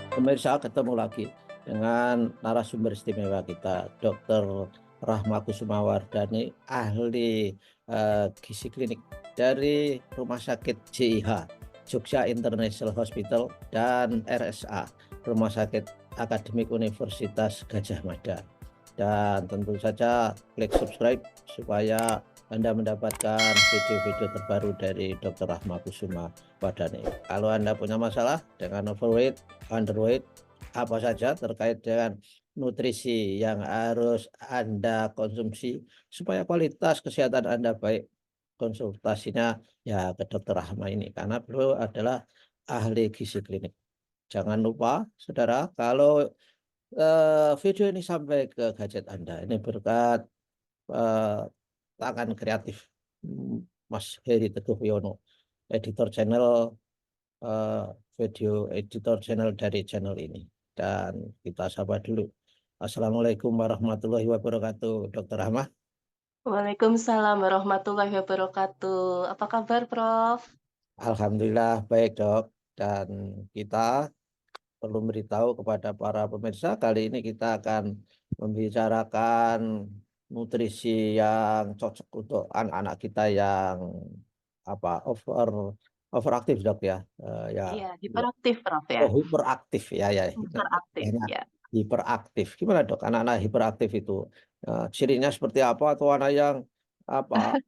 Pemirsa, ketemu lagi dengan narasumber istimewa kita, Dr. Rahma Kusumawardhani, ahli gizi klinik dari Rumah Sakit JIH, Jogja International Hospital, dan RSA, Rumah Sakit Akademik Universitas Gadjah Mada. Dan tentu saja klik subscribe supaya Anda mendapatkan video-video terbaru dari Dr. Rahma Kusumawardhani. Kalau Anda punya masalah dengan overweight, underweight, apa saja terkait dengan nutrisi yang harus Anda konsumsi supaya kualitas kesehatan Anda baik, konsultasinya ya ke Dokter Rahma ini karena beliau adalah ahli gizi klinik. Jangan lupa saudara, kalau video ini sampai ke gadget Anda ini berkat eh, tangan kreatif Mas Heri Teguh Wiono, editor channel, eh, video editor channel dari channel ini. Dan kita sapa dulu. Assalamualaikum warahmatullahi wabarakatuh, Dokter Rahma. Waalaikumsalam warahmatullahi wabarakatuh. Apa kabar, Prof? Alhamdulillah baik, Dok. Dan kita perlu memberitahu kepada para pemirsa, kali ini kita akan membicarakan nutrisi yang cocok untuk anak-anak kita yang apa overaktif, Dok, ya. Ya, Iya, ya. hiperaktif, Prof, ya? Oh, hiperaktif ya, ya. Nah, Hiperaktif, istilahnya ya. hiperaktif. Gimana, Dok? Anak-anak hiperaktif itu cirinya seperti apa, atau anak yang apa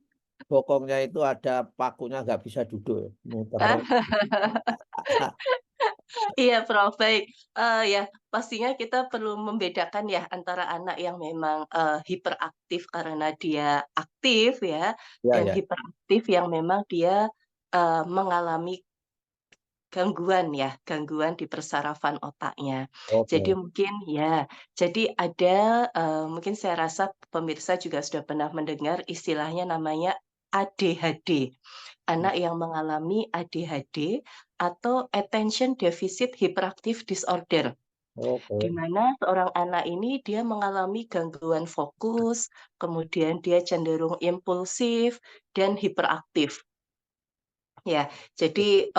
bokongnya itu ada pakunya, nggak bisa duduk, muter. Iya, Prof, baik. Ya, pastinya kita perlu membedakan ya antara anak yang memang, hiperaktif karena dia aktif ya, Ya, dan ya. hiperaktif yang memang dia, mengalami gangguan ya, gangguan di persarafan otaknya. Jadi Oke. mungkin ya, jadi ada, mungkin saya rasa pemirsa juga sudah pernah mendengar istilahnya namanya ADHD. Anak yang mengalami ADHD atau Attention Deficit Hyperactive Disorder, di Oke. mana seorang anak ini dia mengalami gangguan fokus, kemudian dia cenderung impulsif dan hiperaktif. Ya, jadi,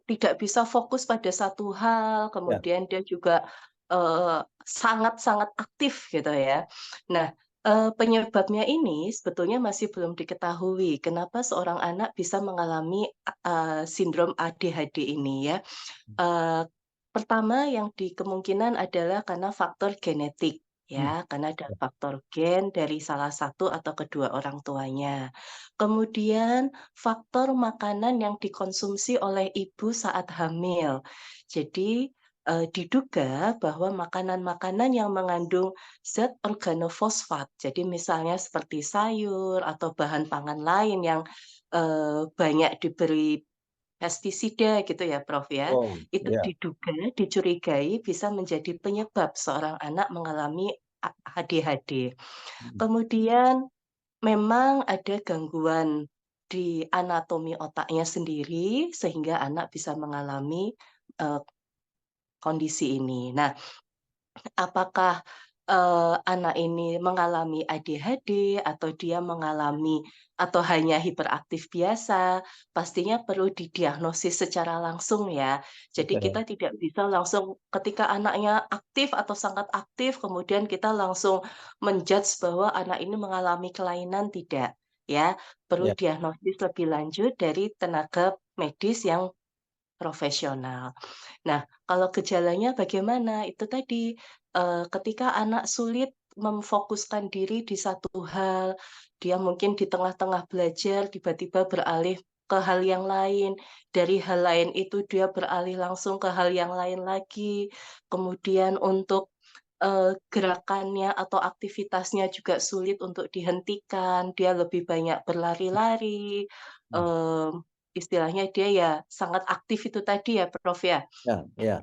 tidak bisa fokus pada satu hal, Ya. kemudian dia juga, sangat-sangat aktif gitu ya. Nah, penyebabnya ini sebetulnya masih belum diketahui kenapa seorang anak bisa mengalami, sindrom ADHD ini ya. Eee, Pertama yang kemungkinan adalah karena faktor genetik, Hmm. ya, karena ada faktor gen dari salah satu atau kedua orang tuanya. Kemudian faktor makanan yang dikonsumsi oleh ibu saat hamil. Jadi, diduga bahwa makanan-makanan yang mengandung zat organofosfat, jadi misalnya seperti sayur atau bahan pangan lain yang, banyak diberi pestisida gitu ya, Prof, ya, Oh, itu ya. diduga, dicurigai bisa menjadi penyebab seorang anak mengalami ADHD. Hmm. Kemudian memang ada gangguan di anatomi otaknya sendiri sehingga anak bisa mengalami, eee, kondisi ini. Nah, apakah, anak ini mengalami ADHD atau dia mengalami atau hanya hiperaktif biasa, pastinya perlu didiagnosis secara langsung ya. Jadi Oke. kita tidak bisa langsung ketika anaknya aktif atau sangat aktif, kemudian kita langsung bahwa anak ini mengalami kelainan, tidak, ya. Perlu Ya. diagnosis lebih lanjut dari tenaga medis yang profesional. Nah, kalau gejalanya bagaimana? Itu tadi, ketika anak sulit memfokuskan diri di satu hal, dia mungkin di tengah-tengah belajar tiba-tiba beralih ke hal yang lain, dari hal lain itu dia beralih langsung ke hal yang lain lagi, kemudian untuk, gerakannya atau aktivitasnya juga sulit untuk dihentikan, dia lebih banyak berlari-lari, Hmm. istilahnya dia ya sangat aktif itu tadi ya, Prof, ya? Ya, ya.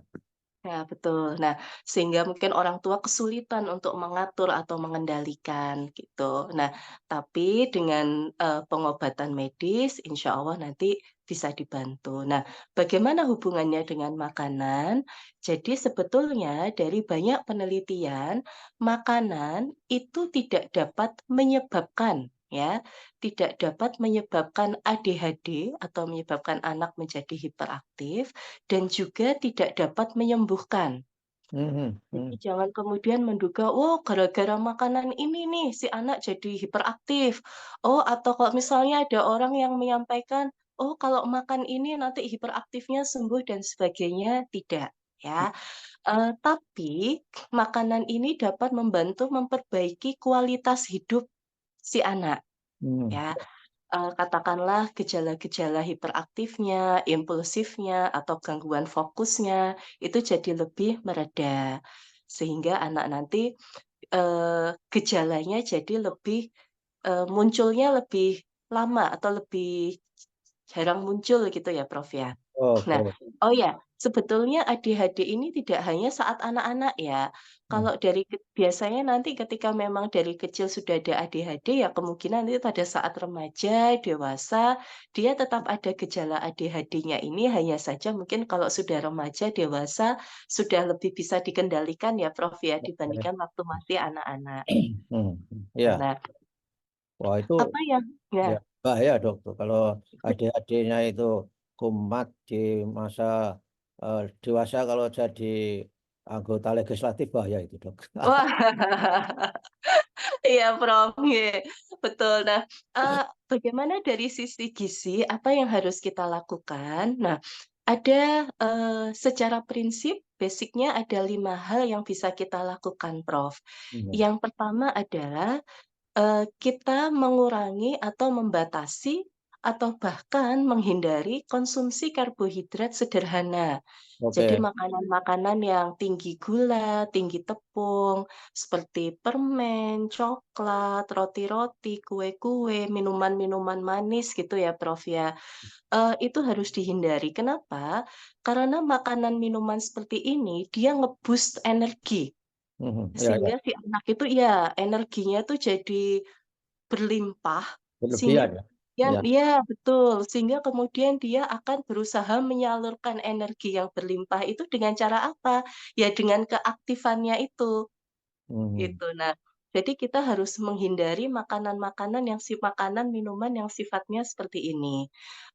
Ya, betul. Nah, sehingga mungkin orang tua kesulitan untuk mengatur atau mengendalikan gitu. Nah, tapi dengan, pengobatan medis insya Allah nanti bisa dibantu. Nah, bagaimana hubungannya dengan makanan? Jadi sebetulnya dari banyak penelitian, makanan itu tidak dapat menyebabkan ya, tidak dapat menyebabkan ADHD atau menyebabkan anak menjadi hiperaktif dan juga tidak dapat menyembuhkan. Mhm, Jadi mhm, jangan kemudian menduga, "Oh, gara-gara makanan ini nih si anak jadi hiperaktif." Oh, atau kalau misalnya ada orang yang menyampaikan, "Oh, kalau makan ini nanti hiperaktifnya sembuh," dan sebagainya, tidak, ya. Tapi makanan ini dapat membantu memperbaiki kualitas hidup si anak, mhm, ya. Katakanlah gejala-gejala hiperaktifnya, impulsifnya, atau gangguan fokusnya, itu jadi lebih mereda. Sehingga anak nanti, gejalanya jadi lebih munculnya lebih lama atau lebih jarang muncul gitu ya, Prof, ya. oke, Nah, oh ya, sebetulnya ADHD ini tidak hanya saat anak-anak ya. mhm, Kalau dari biasanya nanti ketika memang dari kecil sudah ada ADHD ya kemungkinan nanti pada saat remaja, dewasa, dia tetap ada gejala ADHD-nya ini hanya saja mungkin kalau sudah remaja, dewasa, sudah lebih bisa dikendalikan ya Prof ya oke, dibandingkan waktu masih anak-anak. mhm, iya. Nah, Wah itu apa yang ya ya. bahaya Dok tuh kalau adik-adiknya itu kumat di masa, dewasa kalau jadi anggota legislatif bahaya itu Dok. Wah. Iya, Prof, nggih, betul. Nah, bagaimana dari sisi gizi, apa yang harus kita lakukan? Nah, ada, secara prinsip basic-nya ada 5 hal yang bisa kita lakukan, Prof. Mhm, Yang pertama adalah, kita mengurangi atau membatasi atau bahkan menghindari konsumsi karbohidrat sederhana. Jadi oke, makanan-makanan yang tinggi gula, tinggi tepung, seperti permen, coklat, roti-roti, kue-kue, minuman-minuman manis gitu ya, Prof, ya. Itu harus dihindari. Kenapa? Karena makanan minuman seperti ini dia nge-boost energi, mhm, iya iya, sehingga si anak itu ya energinya tuh jadi berlimpah, sehingga berlebihan ya? kemudian Iya, iya betul, sehingga kemudian dia akan berusaha menyalurkan energi yang berlimpah itu dengan cara apa? Ya dengan keaktifannya itu. mhm, Gitu. Nah, jadi kita harus menghindari makanan-makanan yang makanan, minuman yang sifatnya seperti ini.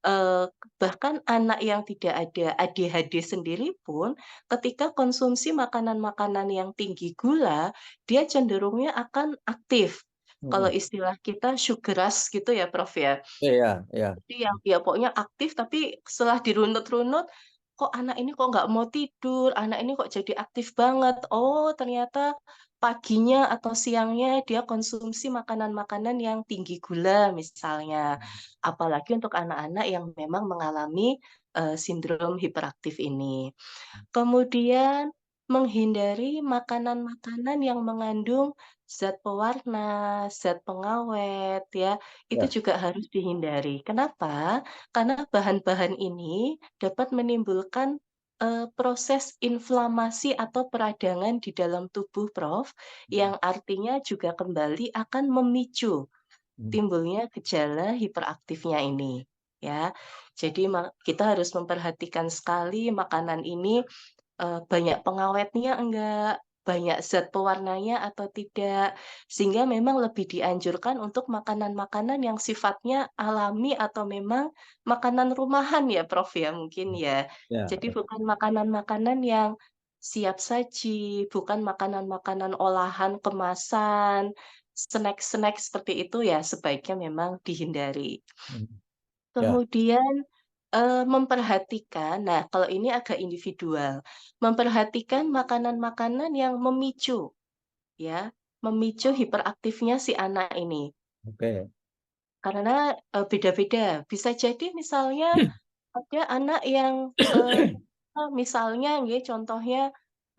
Eee, Bahkan anak yang tidak ada ADHD sendiri pun, ketika konsumsi makanan-makanan yang tinggi gula, dia cenderungnya akan aktif. Kalau mhm, istilah kita sugar rush gitu ya, Prof, ya. iya iya, Jadi yang ya pokoknya aktif, tapi setelah dirunut-runut, kok anak ini kok nggak mau tidur, anak ini kok jadi aktif banget. Oh, ternyata paginya atau siangnya dia konsumsi makanan-makanan yang tinggi gula misalnya. Apalagi untuk anak-anak yang memang mengalami, sindrom hiperaktif ini. Kemudian menghindari makanan-makanan yang mengandung zat pewarna, zat pengawet ya, itu iya, juga harus dihindari. Kenapa? Karena bahan-bahan ini dapat menimbulkan, proses inflamasi atau peradangan di dalam tubuh, Prof, mhm, yang artinya juga kembali akan memicu mhm, timbulnya gejala hiperaktifnya ini, ya. Jadi kita harus memperhatikan sekali makanan ini banyak pengawetnya enggak, banyak zat pewarnanya atau tidak, sehingga memang lebih dianjurkan untuk makanan-makanan yang sifatnya alami atau memang makanan rumahan ya, Prof, ya, mungkin ya. iya, Jadi bukan makanan-makanan yang siap saji, bukan makanan-makanan olahan, kemasan, snack-snack seperti itu ya sebaiknya memang dihindari. mhm, iya, Kemudian, memperhatikan nah kalau ini agak individual, memperhatikan makanan-makanan yang memicu ya, memicu hiperaktifnya si anak ini. oke, Karena, beda-beda, bisa jadi misalnya ada anak yang, misalnya nggih contohnya,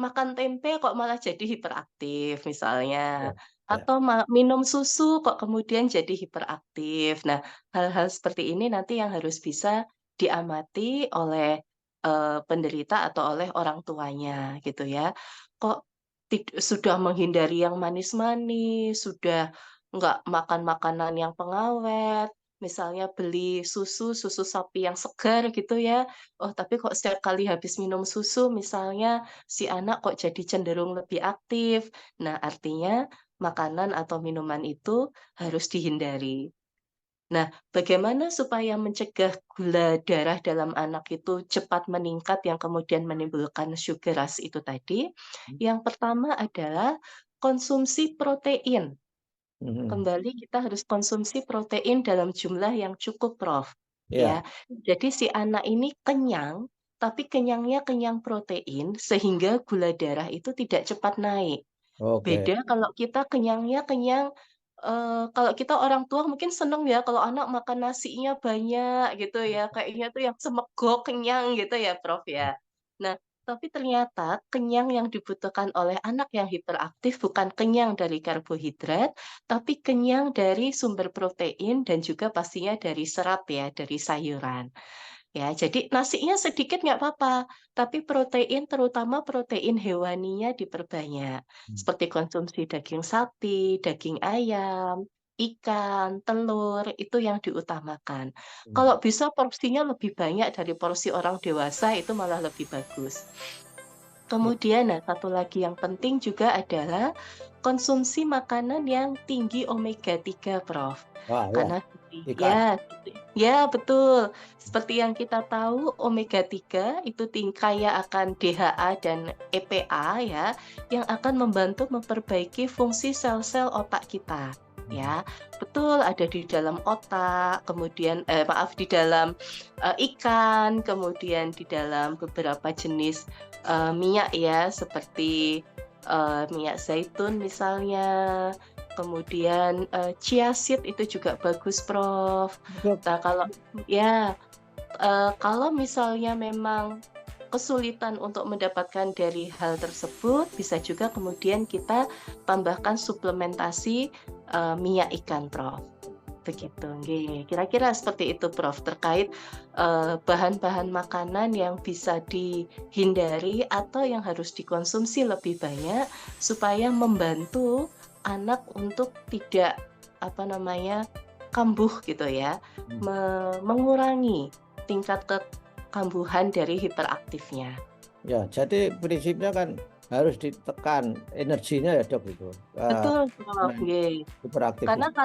makan tempe kok malah jadi hiperaktif misalnya, iya iya, atau minum susu kok kemudian jadi hiperaktif. Nah, hal-hal seperti ini nanti yang harus bisa diamati oleh, penderita atau oleh orang tuanya gitu ya. Kok sudah menghindari yang manis-manis, sudah nggak makan makanan yang pengawet, misalnya beli susu, susu sapi yang segar gitu ya, oh tapi kok setiap kali habis minum susu misalnya, si anak kok jadi cenderung lebih aktif. Nah artinya makanan atau minuman itu harus dihindari. Nah, bagaimana supaya mencegah gula darah dalam anak itu cepat meningkat yang kemudian menimbulkan sugar rush itu tadi? Yang pertama adalah konsumsi protein. Mhm. Kembali kita harus konsumsi protein dalam jumlah yang cukup, Prof, ya. Iya, Jadi si anak ini kenyang, tapi kenyangnya kenyang protein sehingga gula darah itu tidak cepat naik. oke. Beda kalau kita kenyangnya kenyang, kalau kita orang tua mungkin seneng ya kalau anak makan nasinya banyak gitu ya, kayaknya tuh yang semegok kenyang gitu ya, Prof, ya. Nah, tapi ternyata kenyang yang dibutuhkan oleh anak yang hiperaktif bukan kenyang dari karbohidrat, tapi kenyang dari sumber protein dan juga pastinya dari serat ya, dari sayuran. Ya, jadi nasinya sedikit nggak apa-apa, tapi protein, terutama protein hewaninya diperbanyak. Mmm, Seperti konsumsi daging sapi, daging ayam, ikan, telur, itu yang diutamakan. mhm. Kalau bisa porsinya lebih banyak dari porsi orang dewasa, itu malah lebih bagus. Iya. Kemudian, nah satu lagi yang penting juga adalah konsumsi makanan yang tinggi omega 3, Prof. Wah, ya, Karena ikan. ya betul. Seperti yang kita tahu omega 3 itu kaya akan DHA dan EPA ya, yang akan membantu memperbaiki fungsi sel-sel otak kita, Mhm. ya. Betul, ada di dalam otak, kemudian maaf, di dalam, ikan, kemudian di dalam beberapa jenis minyak ya, seperti, minyak zaitun misalnya, kemudian, chia seed itu juga bagus, Prof. Dok, Nah, ya, kalau misalnya memang kesulitan untuk mendapatkan dari hal tersebut, bisa juga kemudian kita tambahkan suplementasi, minyak ikan, Prof. Begitu, nggih. Kira-kira seperti itu, Prof, terkait, bahan-bahan makanan yang bisa dihindari atau yang harus dikonsumsi lebih banyak, supaya membantu anak untuk tidak, apa namanya, kambuh gitu ya, mmm, mengurangi tingkat kekambuhan dari hiperaktifnya. ya, jadi prinsipnya kan harus ditekan energinya ya, Dok, itu, Betul, Prof, nah, nggih. hiperaktif Karena itu.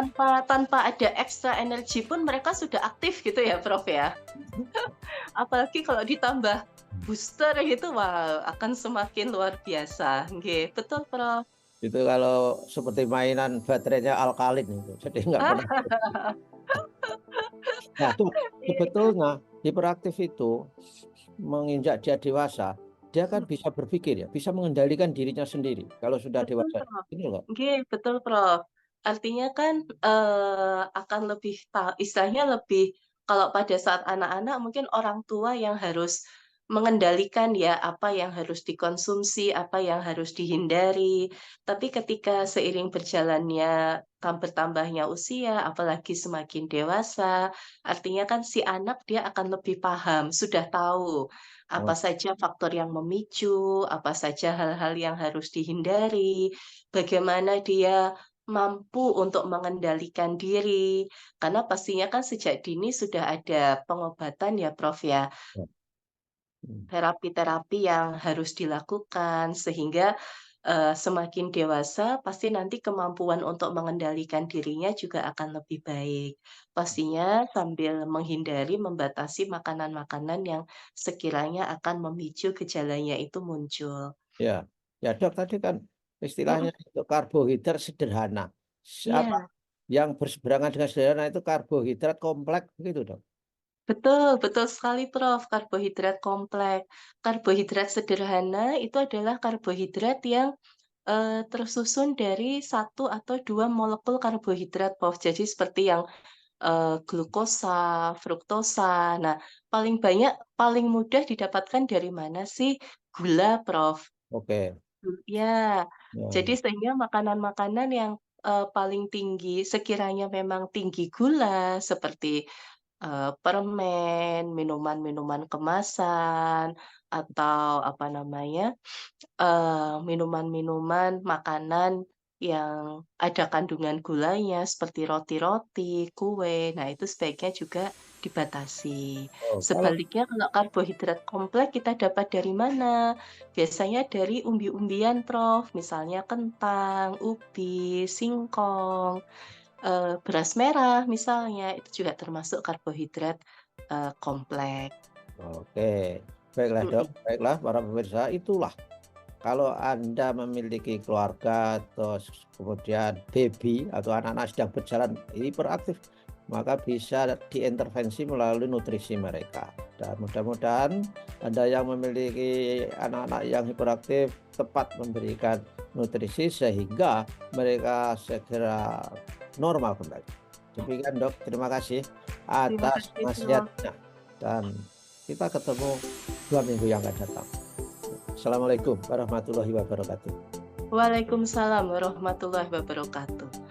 tanpa ada ekstra energi pun mereka sudah aktif gitu ya, Prof, ya? Apalagi kalau ditambah booster gitu, wah akan semakin luar biasa. Nggih, betul, Prof. Itu kalau seperti mainan baterainya alkalin itu, jadi nggak pernah berhenti. Nah, Dok, Iya, sebetulnya hiperaktif itu menginjak dia dewasa, dia kan mhm, bisa berpikir ya, bisa mengendalikan dirinya sendiri kalau sudah betul, dewasa. Prof. Betul nggak? Nggih, betul, Prof. Artinya kan, akan lebih istilahnya lebih kalau pada saat anak-anak mungkin orang tua yang harus mengendalikan ya, apa yang harus dikonsumsi, apa yang harus dihindari. Tapi ketika seiring berjalannya bertambahnya usia, apalagi semakin dewasa, artinya kan si anak dia akan lebih paham, sudah tahu apa Oh, saja faktor yang memicu, apa saja hal-hal yang harus dihindari, bagaimana dia mampu untuk mengendalikan diri, karena pastinya kan sejak dini sudah ada pengobatan ya, Prof, ya, ya, mhm, terapi-terapi yang harus dilakukan sehingga, semakin dewasa pasti nanti kemampuan untuk mengendalikan dirinya juga akan lebih baik. Pastinya sambil menghindari, membatasi makanan-makanan yang sekiranya akan memicu gejalanya itu muncul. ya. Ya, Dok, tadi kan Mhm, istilahnya itu karbohidrat sederhana. Apa iya. yang berseberangan dengan sederhana itu karbohidrat kompleks begitu, Dok? Betul, betul sekali, Prof. Karbohidrat kompleks. Karbohidrat sederhana itu adalah karbohidrat yang, tersusun dari satu atau 2 molekul karbohidrat, Prof. Jadi seperti yang, glukosa, fruktosa. Nah, paling mudah didapatkan dari mana sih? Gula, Prof. Oke, Ya. ya, Jadi ya. sehingga makanan-makanan yang, paling tinggi sekiranya memang tinggi gula seperti permen, minuman-minuman kemasan, atau apa namanya, minuman-minuman, makanan yang ada kandungan gulanya seperti roti-roti, kue, nah itu sebaiknya juga dibatasi. Oh, kalau Sebaliknya kalau karbohidrat kompleks kita dapat dari mana? Biasanya dari umbi-umbian, Prof, misalnya kentang, ubi, singkong, beras merah misalnya, itu juga termasuk karbohidrat, kompleks. oke, baiklah Dok, Mhm. baiklah para pemirsa, itulah kalau Anda memiliki keluarga, terus kemudian baby atau anak-anak sedang berjalan hiperaktif, maka bisa diintervensi melalui nutrisi mereka. Dan mudah-mudahan Anda yang memiliki anak-anak yang hiperaktif tepat memberikan nutrisi sehingga mereka segera normal kembali. Demikian Dok, terima kasih Terima atas kasih, Prof. nasihatnya dan kita ketemu 2 minggu yang akan datang. Assalamualaikum warahmatullahi wabarakatuh. Waalaikumsalam warahmatullahi wabarakatuh.